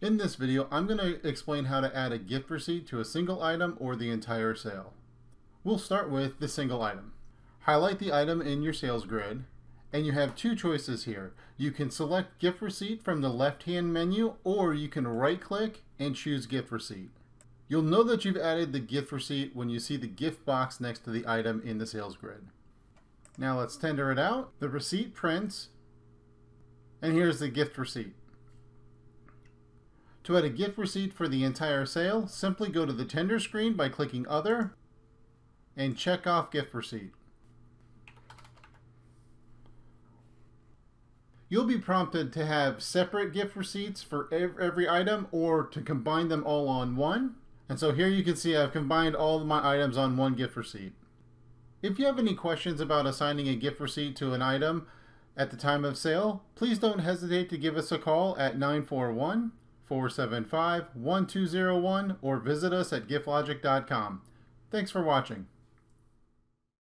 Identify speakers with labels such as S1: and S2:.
S1: In this video, I'm going to explain how to add a gift receipt to a single item or the entire sale. We'll start with the single item. Highlight the item in your sales grid, and you have two choices here. You can select gift receipt from the left-hand menu, or you can right-click and choose gift receipt. You'll know that you've added the gift receipt when you see the gift box next to the item in the sales grid. Now let's tender it out. The receipt prints, and here's the gift receipt. To add a gift receipt for the entire sale, simply go to the tender screen by clicking Other and check off gift receipt. You'll be prompted to have separate gift receipts for every item or to combine them all on one. And so here you can see I've combined all of my items on one gift receipt. If you have any questions about assigning a gift receipt to an item at the time of sale, please don't hesitate to give us a call at 941-475-1201 or visit us at giftlogic.com. Thanks for watching.